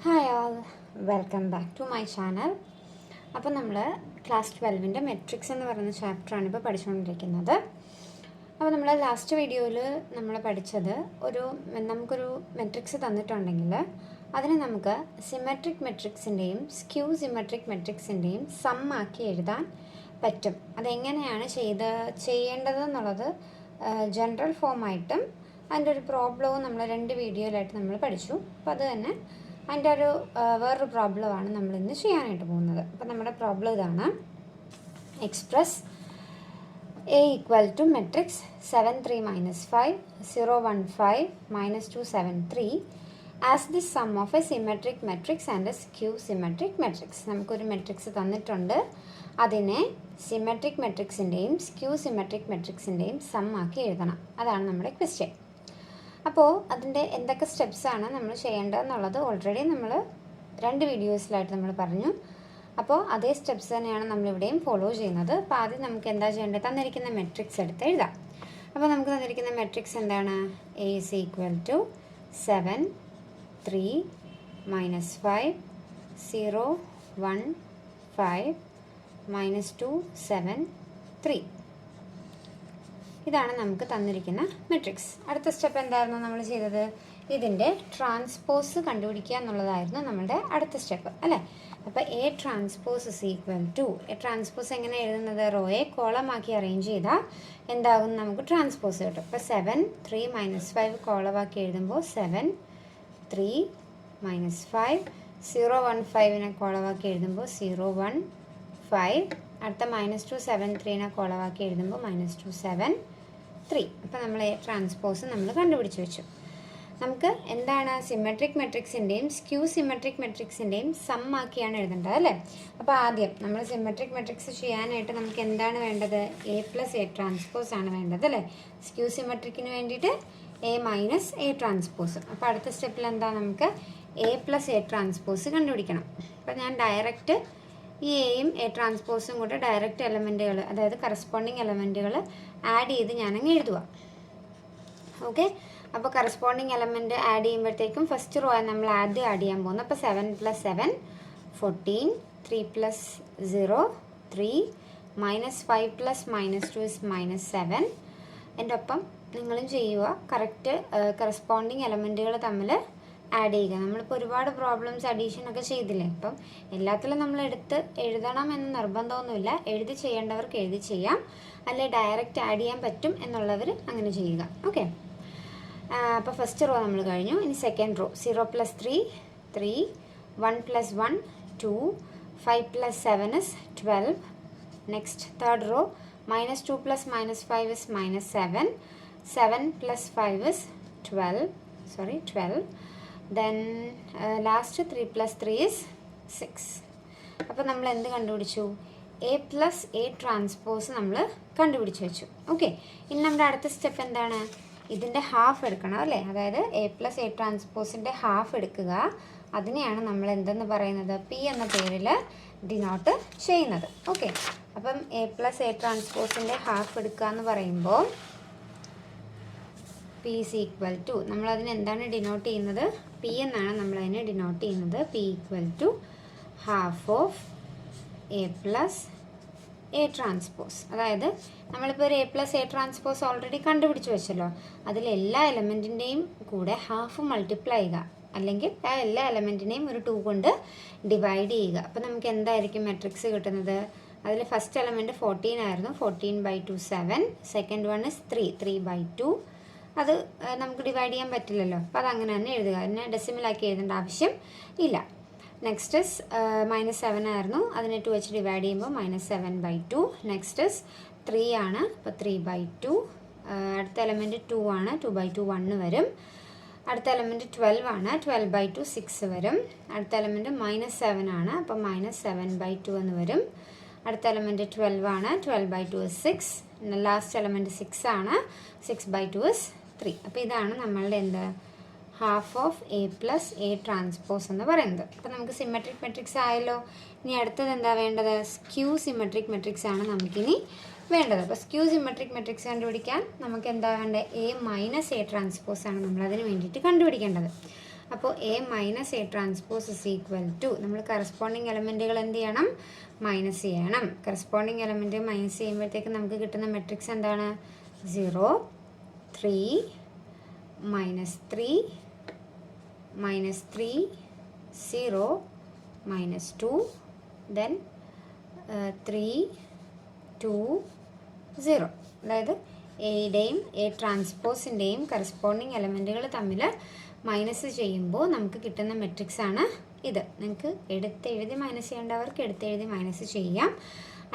Hi all, welcome back to my channel. അപ്പോൾ നമ്മൾ class 12ൻ്റെ matrix എന്ന് പറയുന്ന ചാപ്റ്ററാണ് ഇപ്പോൾ പഠിച്ചുകൊണ്ടിരിക്കുന്നത്. അപ്പോൾ നമ്മൾ ലാസ്റ്റ് വീഡിയോയിൽ നമ്മൾ പഠിച്ചത് നമുക്കൊരു മെട്രിക്സ് തന്നിട്ടുണ്ടെങ്കിൽ അതിനെ നമുക്ക് സിമെട്രിക് മെട്രിക്സിൻ്റെയും സ്ക്യൂ സിമെട്രിക് മെട്രിക്സിൻ്റെയും സമ്മാക്കി എഴുതാൻ പറ്റും. അതെങ്ങനെയാണ് ചെയ്യേണ്ടതെന്നുള്ളത് ജനറൽ ഫോമായിട്ടും അതിൻ്റെ ഒരു പ്രോബ്ലവും നമ്മൾ 2 വീഡിയോയിലായിട്ട് നമ്മൾ പഠിച്ചു. അപ്പോൾ അത് തന്നെ അതിൻ്റെ വേറൊരു പ്രോബ്ലമാണ് നമ്മൾ ഇന്ന് ചെയ്യാനായിട്ട് പോകുന്നത്. അപ്പോൾ നമ്മുടെ പ്രോബ്ലം ഇതാണ്: express A equal to matrix 7 3 minus 5 0 1 5 minus 2 7 3 as the sum of a symmetric matrix and a skew symmetric matrix. നമുക്കൊരു മെട്രിക്സ് തന്നിട്ടുണ്ട്, അതിനെ സിമെട്രിക് മെട്രിക്സിൻ്റെയും സ്ക്യൂ സിമെട്രിക് മെട്രിക്സിൻ്റെയും സം ആക്കി എഴുതണം. അതാണ് നമ്മുടെ ക്വസ്റ്റ്യൻ. അപ്പോൾ അതിൻ്റെ എന്തൊക്കെ സ്റ്റെപ്സാണ് നമ്മൾ ചെയ്യേണ്ടതെന്നുള്ളത് ഓൾറെഡി നമ്മൾ 2 വീഡിയോസിലായിട്ട് നമ്മൾ പറഞ്ഞു. അപ്പോൾ അതേ സ്റ്റെപ്സ് തന്നെയാണ് നമ്മളിവിടെയും ഫോളോ ചെയ്യുന്നത്. അപ്പോൾ ആദ്യം നമുക്ക് എന്താ ചെയ്യേണ്ടത്? തന്നിരിക്കുന്ന മെട്രിക്സ് എടുത്ത് എഴുതാം. അപ്പോൾ നമുക്ക് തന്നിരിക്കുന്ന മെട്രിക്സ് എന്താണ്? A is equal to 7 3 minus 5 0 1 5 minus 2 7 3. ഇതാണ് നമുക്ക് തന്നിരിക്കുന്ന മെട്രിക്സ്. അടുത്ത സ്റ്റെപ്പ് എന്തായിരുന്നു നമ്മൾ ചെയ്തത്? ഇതിൻ്റെ ട്രാൻസ്പോസ് കണ്ടുപിടിക്കുക എന്നുള്ളതായിരുന്നു നമ്മളുടെ അടുത്ത സ്റ്റെപ്പ്, അല്ലേ? അപ്പോൾ A transpose is equal to, A transpose എങ്ങനെ എഴുതുന്നത്? റോയെ കോളമാക്കി അറേഞ്ച് ചെയ്താൽ എന്താകും? നമുക്ക് ട്രാൻസ്പോസ് കിട്ടും. അപ്പോൾ 7 3 minus 5 കോളമാക്കി എഴുതുമ്പോൾ 7 3 minus 5 0 1 5നെ കോളമാക്കി എഴുതുമ്പോൾ 0 1 5. അടുത്ത -2 7 3നെ കോളമാക്കി എഴുതുമ്പോൾ -2 7 3. അപ്പോൾ നമ്മൾ ട്രാൻസ്പോസ് നമ്മൾ കണ്ടുപിടിച്ച് വെച്ചു. നമുക്ക് എന്താണ് സിമെട്രിക് മെട്രിക്സിൻ്റെയും സ്ക്യൂ സിമെട്രിക് മെട്രിക്സിൻ്റെയും സമ്മാക്കിയാണ് എഴുതേണ്ടത്, അല്ലേ? അപ്പോൾ ആദ്യം നമ്മൾ സിമെട്രിക് മെട്രിക്സ് ചെയ്യാനായിട്ട് നമുക്ക് എന്താണ് വേണ്ടത്? A + A ട്രാൻസ്പോസ് ആണ് വേണ്ടത്, അല്ലേ? സ്ക്യൂ സിമെട്രിക്കിന് വേണ്ടിയിട്ട് A - A ട്രാൻസ്പോസ്. അപ്പോൾ അടുത്ത സ്റ്റെപ്പിൽ എന്താ? നമുക്ക് A + A ട്രാൻസ്പോസ് കണ്ടുപിടിക്കണം. അപ്പോൾ ഞാൻ ഡയറക്റ്റ് ഈ എയും എ ട്രാൻസ്പോസും കൂടെ ഡയറക്റ്റ് എലമെൻറ്റുകൾ, അതായത് കറസ്പോണ്ടിങ് എലമെൻറ്റുകൾ ആഡ് ചെയ്ത് ഞാനങ്ങ് എഴുതുക. ഓക്കെ, അപ്പോൾ കറസ്പോണ്ടിങ് എലമെൻറ്റ് ആഡ് ചെയ്യുമ്പോഴത്തേക്കും ഫസ്റ്റ് റോ നമ്മൾ ആഡ് ചെയ്യാൻ പോകുന്നത്. അപ്പോൾ 7 + 7 14 3 + 0 3 -5 + -2 is -7. എൻ്റെ ഒപ്പം നിങ്ങളും ചെയ്യുക. കറക്റ്റ് കറസ്പോണ്ടിങ് എലമെൻറ്റുകൾ തമ്മിൽ ആഡ് ചെയ്യുക. നമ്മളിപ്പോൾ ഒരുപാട് പ്രോബ്ലംസ് അഡീഷനൊക്കെ ചെയ്തില്ലേ? അപ്പം എല്ലാത്തിലും നമ്മൾ എടുത്ത് എഴുതണം എന്ന് നിർബന്ധമൊന്നുമില്ല. എഴുതി ചെയ്യേണ്ടവർക്ക് എഴുതി ചെയ്യാം, അല്ലെ ഡയറക്റ്റ് ആഡ് ചെയ്യാൻ പറ്റും എന്നുള്ളവർ അങ്ങനെ ചെയ്യുക. ഓക്കെ, അപ്പോൾ ഫസ്റ്റ് റോ നമ്മൾ കഴിഞ്ഞു. ഇനി second row 0 + 3 3 1 + 1 2 5 + 7 is 12. Next third row -2 + -5 is -7 7 + 5 is 12. Then last 3 + 3 is 6. അപ്പോൾ നമ്മൾ എന്ത് കണ്ടുപിടിച്ചു? A + A ട്രാൻസ്പോസ് നമ്മൾ കണ്ടുപിടിച്ച് വെച്ചു. ഓക്കെ, ഇനി നമ്മുടെ അടുത്ത സ്റ്റെപ്പ് എന്താണ്? ഇതിൻ്റെ ഹാഫ് എടുക്കണം, അല്ലേ? അതായത് A + A ട്രാൻസ്പോസിൻ്റെ ഹാഫ് എടുക്കുക. അതിനെയാണ് നമ്മൾ എന്തെന്ന് പറയുന്നത്? P എന്ന പേരിൽ ഡിനോട്ട് ചെയ്യുന്നത്. ഓക്കെ, അപ്പം A + A ട്രാൻസ്പോസിൻ്റെ ഹാഫ് എടുക്കുക എന്ന് പറയുമ്പോൾ P is equal to, നമ്മളതിന് എന്താണ് ഡിനോട്ട് ചെയ്യുന്നത്? P എന്നാണ് നമ്മളതിനെ ഡിനോട്ട് ചെയ്യുന്നത്. P = ½ of A + A transpose. അതായത് നമ്മളിപ്പോൾ ഒരു A + A ട്രാൻസ്പോസ് ഓൾറെഡി കണ്ടുപിടിച്ച് വെച്ചല്ലോ. അതിലെല്ലാ എലമെൻറ്റിൻ്റെയും കൂടെ ഹാഫ് മൾട്ടിപ്ലൈ ചെയ്യുക, അല്ലെങ്കിൽ ആ എല്ലാ എലമെൻറ്റിനെയും ഒരു 2 കൊണ്ട് ഡിവൈഡ് ചെയ്യുക. അപ്പോൾ നമുക്ക് എന്തായിരിക്കും മെട്രിക്സ് കിട്ടുന്നത്? അതിൽ ഫസ്റ്റ് എലമെൻറ്റ് 14 ആയിരുന്നു. 14/2 7. Second one is 3/2. അത് നമുക്ക് ഡിവൈഡ് ചെയ്യാൻ പറ്റില്ലല്ലോ. അപ്പോൾ അതങ്ങനെ തന്നെ എഴുതുക. അതിനെ ഡെസിമലാക്കി എഴുതേണ്ട ആവശ്യം ഇല്ല. നെക്സ്റ്റ് ഇസ് -7 ആയിരുന്നു. അതിനെ 2 വെച്ച് ഡിവൈഡ് ചെയ്യുമ്പോൾ -7/2. നെക്സ്റ്റ് ഇസ് 3 ആണ്. അപ്പോൾ 3/2. അടുത്ത എലമെൻറ്റ് 2 ആണ്. 2/2 1 വരും. അടുത്ത എലമെൻറ്റ് 12 ആണ്. 12/2 6 വരും. അടുത്ത എലമെൻറ്റ് -7 ആണ്. അപ്പോൾ -7/2 എന്ന് വരും. അടുത്ത എലമെൻറ്റ് 12 ആണ്. 12/2 is 6. ലാസ്റ്റ് എലമെൻറ്റ് 6 ആണ്. 6/2 is 3. അപ്പോൾ ഇതാണ് നമ്മളുടെ എന്ത്? Half of A + A transpose എന്ന് പറയുന്നത്. അപ്പോൾ നമുക്ക് സിമെട്രിക് മെട്രിക്സ് ആയല്ലോ. ഇനി അടുത്തത് എന്താ വേണ്ടത്? സ്ക്യൂ സിമെട്രിക് മെട്രിക്സ് ആണ് നമുക്കിനി വേണ്ടത്. അപ്പോൾ സ്ക്യൂ സിമെട്രിക് മെട്രിക്സ് കണ്ടുപിടിക്കാൻ നമുക്ക് എന്താ വേണ്ടത്? A - A ട്രാൻസ്പോസ് ആണ് നമ്മൾ അതിന് വേണ്ടിയിട്ട് കണ്ടുപിടിക്കേണ്ടത്. അപ്പോൾ A minus A transpose is equal to നമ്മൾ കറസ്പോണ്ടിങ് എലമെൻറ്റുകൾ എന്ത് ചെയ്യണം, മൈനസ് ചെയ്യണം. കറസ്പോണ്ടിങ് എലമെൻറ്റ് മൈനസ് ചെയ്യുമ്പോഴത്തേക്ക് നമുക്ക് കിട്ടുന്ന മെട്രിക്സ് എന്താണ്, 0 3 -3 -3 0 -2 then 3 2 0. അതായത് എയുടെയും എ ട്രാൻസ്പോസിൻ്റെയും കറസ്പോണ്ടിങ് എലമെൻറ്റുകൾ തമ്മിൽ മൈനസ് ചെയ്യുമ്പോൾ നമുക്ക് കിട്ടുന്ന മെട്രിക്സ് ആണ് ഇത്. നിങ്ങൾക്ക് എടുത്തെഴുതി മൈനസ് ചെയ്യേണ്ടവർക്ക് എടുത്തെഴുതി മൈനസ് ചെയ്യാം.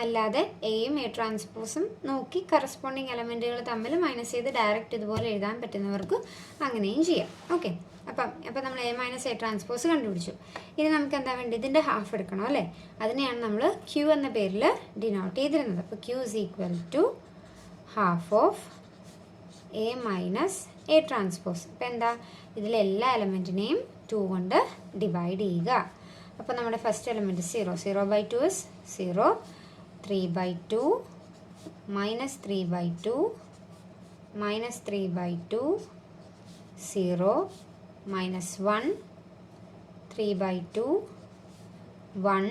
അല്ലാതെ എയും എ ട്രാൻസ്പോസും നോക്കി കറസ്പോണ്ടിങ് എലമെൻറ്റുകൾ തമ്മിൽ മൈനസ് ചെയ്ത് ഡയറക്റ്റ് ഇതുപോലെ എഴുതാൻ പറ്റുന്നവർക്ക് അങ്ങനെയും ചെയ്യാം. ഓക്കെ, അപ്പം നമ്മൾ എ മൈനസ് എ ട്രാൻസ്പോസ് കണ്ടുപിടിച്ചു. ഇനി നമുക്ക് എന്താ വേണ്ടത്, ഇതിൻ്റെ ഹാഫ് എടുക്കണം അല്ലേ. അതിനെയാണ് നമ്മൾ ക്യൂ എന്ന പേരിൽ ഡിനോട്ട് ചെയ്തിരുന്നത്. അപ്പോൾ Q is equal to half of A minus A transpose. അപ്പോൾ എന്താ, ഇതിലെല്ലാ എലമെൻറ്റിനെയും 2 കൊണ്ട് ഡിവൈഡ് ചെയ്യുക. അപ്പോൾ നമ്മുടെ ഫസ്റ്റ് എലമെൻറ്റ് 0 0/2 ഇസ് 0 3/2 -3/2 -3/2 0 -1 3/2 1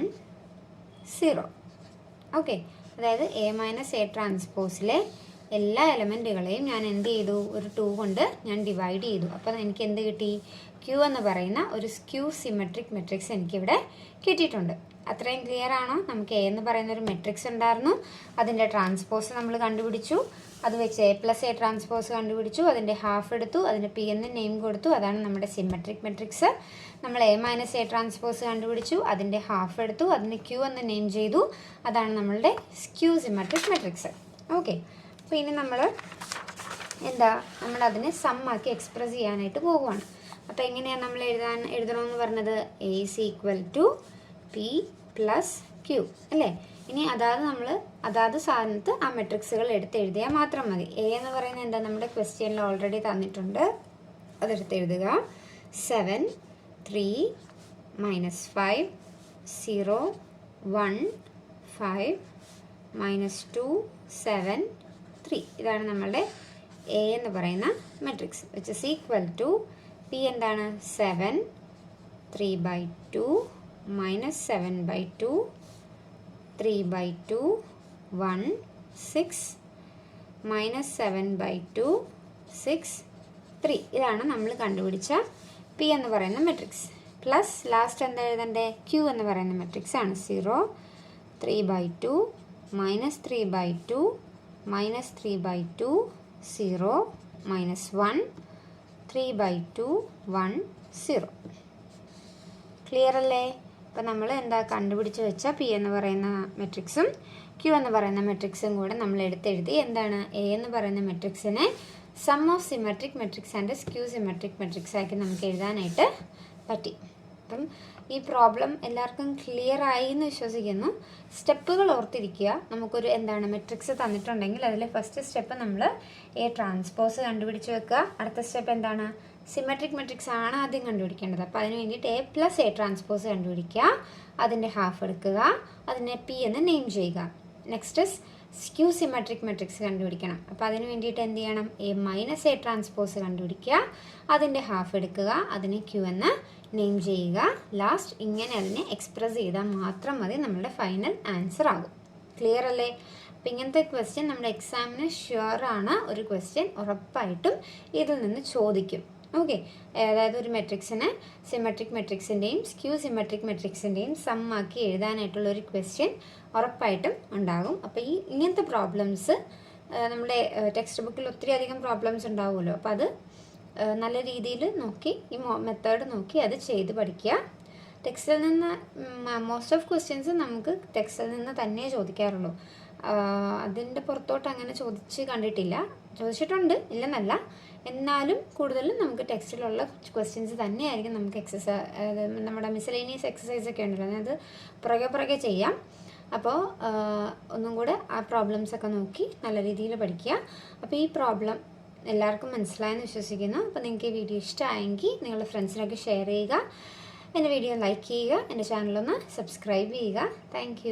0. ഓക്കെ, അതായത് എ മൈനസ് എ ട്രാൻസ്പോസിലെ എല്ലാ എലമെൻറ്റുകളെയും ഞാൻ എന്ത് ചെയ്തു, ഒരു 2 കൊണ്ട് ഞാൻ ഡിവൈഡ് ചെയ്തു. അപ്പോൾ എനിക്ക് എന്ത് കിട്ടി, ക്യൂ എന്ന് പറയുന്ന ഒരു സ്ക്യൂ സിമെട്രിക് മെട്രിക്സ് എനിക്കിവിടെ കിട്ടിയിട്ടുണ്ട്. അത്രയും ക്ലിയർ ആണോ? നമുക്ക് എ എന്ന് പറയുന്ന ഒരു മെട്രിക്സ് ഉണ്ടായിരുന്നു, അതിൻ്റെ ട്രാൻസ്പോസ് നമ്മൾ കണ്ടുപിടിച്ചു, അത് വെച്ച് എ പ്ലസ് എ ട്രാൻസ്പോസ് കണ്ടുപിടിച്ചു, അതിൻ്റെ ഹാഫ് എടുത്തു, അതിന് പി എന്ന് നെയിം കൊടുത്തു, അതാണ് നമ്മുടെ സിമെട്രിക് മെട്രിക്സ്. നമ്മൾ എ മൈനസ് എ ട്രാൻസ്പോസ് കണ്ടുപിടിച്ചു, അതിൻ്റെ ഹാഫ് എടുത്തു, അതിന് ക്യൂ എന്ന് നെയിം ചെയ്തു, അതാണ് നമ്മളുടെ സ്ക്യൂ സിമെട്രിക് മെട്രിക്സ്. ഓക്കെ, അപ്പോൾ ഇനി നമ്മൾ നമ്മളതിനെ സമ്മാക്കി എക്സ്പ്രസ് ചെയ്യാനായിട്ട് പോകുവാണ്. അപ്പോൾ എങ്ങനെയാണ് നമ്മൾ എഴുതണമെന്ന് പറഞ്ഞത്, A is equal to P plus Q അല്ലേ. ഇനി അതാത് സാധനത്ത് ആ മെട്രിക്സുകൾ എഴുതിയാൽ മാത്രം മതി. എ എന്ന് പറയുന്നത് എന്താ, നമ്മുടെ ക്വസ്റ്റ്യനിൽ ഓൾറെഡി തന്നിട്ടുണ്ട്, അതെടുത്തെഴുതുക. 7 3 -5 0 1 5 -2 7 3. ഇതാണ് നമ്മളുടെ എ എന്ന് പറയുന്ന matrix, which is equal to P എന്താണ്, 7 3/2 -7/2 3/2 1 6 -7/2 6 3. ഇതാണ് നമ്മൾ കണ്ടുപിടിച്ച പി എന്ന് പറയുന്ന മെട്രിക്സ്. പ്ലസ് ലാസ്റ്റ് എന്താ എഴുതണ്ടേ, ക്യൂ എന്ന് പറയുന്ന മെട്രിക്സ് ആണ്. 0 3/2 -3/2 -3/2 0 -1 3/2 1 0. ക്ലിയർ അല്ലേ? അപ്പോൾ നമ്മൾ എന്താ കണ്ടുപിടിച്ച് വെച്ച പി എന്ന് പറയുന്ന മെട്രിക്സും ക്യൂ എന്ന് പറയുന്ന മെട്രിക്സും കൂടെ നമ്മൾ എടുത്തെഴുതി എന്താണ്, എ എന്ന് പറയുന്ന മെട്രിക്സിനെ sum of symmetric matrix and skew symmetric matrix ആക്കി നമുക്ക് എഴുതാനായിട്ട് പറ്റി. അപ്പം ഈ പ്രോബ്ലം എല്ലാവർക്കും ക്ലിയർ ആയി എന്ന് വിശ്വസിക്കുന്നു. സ്റ്റെപ്പുകൾ ഓർത്തിരിക്കുക. നമുക്കൊരു മെട്രിക്സ് തന്നിട്ടുണ്ടെങ്കിൽ അതിൽ ഫസ്റ്റ് സ്റ്റെപ്പ് നമ്മൾ എ ട്രാൻസ്പോസ് കണ്ടുപിടിച്ച് വെക്കുക. അടുത്ത സ്റ്റെപ്പ് എന്താണ്, സിമെട്രിക് മെട്രിക്സ് ആണ് ആദ്യം കണ്ടുപിടിക്കേണ്ടത്. അപ്പോൾ അതിന് വേണ്ടിയിട്ട് എ പ്ലസ് എ ട്രാൻസ്പോസ് കണ്ടുപിടിക്കുക, അതിൻ്റെ ഹാഫ് എടുക്കുക, അതിനെ പി എന്ന് നെയിം ചെയ്യുക. നെക്സ്റ്റ് സ്ക്യൂ സിമെട്രിക് മെട്രിക്സ് കണ്ടുപിടിക്കണം. അപ്പോൾ അതിന് വേണ്ടിയിട്ട് എന്ത് ചെയ്യണം, എ മൈനസ് എ ട്രാൻസ്പോസ് കണ്ടുപിടിക്കുക, അതിൻ്റെ ഹാഫ് എടുക്കുക, അതിനെ ക്യൂ എന്ന് നെയിം ചെയ്യുക. ലാസ്റ്റ് ഇങ്ങനെ അതിനെ എക്സ്പ്രസ് ചെയ്താൽ മാത്രം മതി നമ്മളുടെ ഫൈനൽ ആൻസർ ആകും. ക്ലിയർ അല്ലേ? അപ്പോൾ ഇങ്ങനത്തെ ക്വസ്റ്റ്യൻ നമ്മുടെ എക്സാമിന് ഷുവറാണ്, ഒരു ക്വസ്റ്റ്യൻ ഉറപ്പായിട്ടും ഇതിൽ നിന്ന് ചോദിക്കും. ഓക്കെ, അതായത് ഒരു മെട്രിക്സിനെ സിമെട്രിക് മെട്രിക്സിൻ്റെയും സ്ക്യൂ സിമെട്രിക് മെട്രിക്സിൻ്റെയും സം ആക്കി എഴുതാനായിട്ടുള്ള ഒരു ക്വസ്റ്റ്യൻ ഉറപ്പായിട്ടും ഉണ്ടാകും. അപ്പോൾ ഇങ്ങനത്തെ പ്രോബ്ലംസ് നമ്മുടെ ടെക്സ്റ്റ് ബുക്കിൽ ഒത്തിരി അധികം പ്രോബ്ലംസ് ഉണ്ടാവുമല്ലോ. അപ്പോൾ അത് നല്ല രീതിയിൽ നോക്കി ഈ മെത്തേഡ് നോക്കി അത് ചെയ്ത് പഠിക്കുക. ടെക്സ്റ്റിൽ നിന്ന് മോസ്റ്റ് ഓഫ് ക്വസ്റ്റ്യൻസ് നമുക്ക് ടെക്സ്റ്റിൽ നിന്ന് തന്നെ ചോദിക്കാറുള്ളൂ. അതിൻ്റെ പുറത്തോട്ട് അങ്ങനെ കണ്ടിട്ടില്ല. ചോദിച്ചിട്ടുണ്ട്, ഇല്ലെന്നല്ല, എന്നാലും കൂടുതലും നമുക്ക് ടെക്സ്റ്റിലുള്ള ക്വസ്റ്റ്യൻസ് തന്നെയായിരിക്കും നമുക്ക് നമ്മുടെ മിസലേനിയസ് എക്സസൈസ് ഒക്കെ ഉണ്ടല്ലോ, അത് പുറകെ ചെയ്യാം. അപ്പോൾ ഒന്നും കൂടെ ആ പ്രോബ്ലംസൊക്കെ നോക്കി നല്ല രീതിയിൽ പഠിക്കുക. അപ്പോൾ ഈ പ്രോബ്ലം എല്ലാവർക്കും മനസ്സിലായെന്ന് വിശ്വസിക്കുന്നു. അപ്പോൾ നിങ്ങൾക്ക് ഈ വീഡിയോ ഇഷ്ടമായെങ്കിൽ നിങ്ങളുടെ ഫ്രണ്ട്സിനൊക്കെ ഷെയർ ചെയ്യുക, എൻ്റെ വീഡിയോ ലൈക്ക് ചെയ്യുക, എൻ്റെ ചാനലൊന്ന് സബ്സ്ക്രൈബ് ചെയ്യുക. താങ്ക്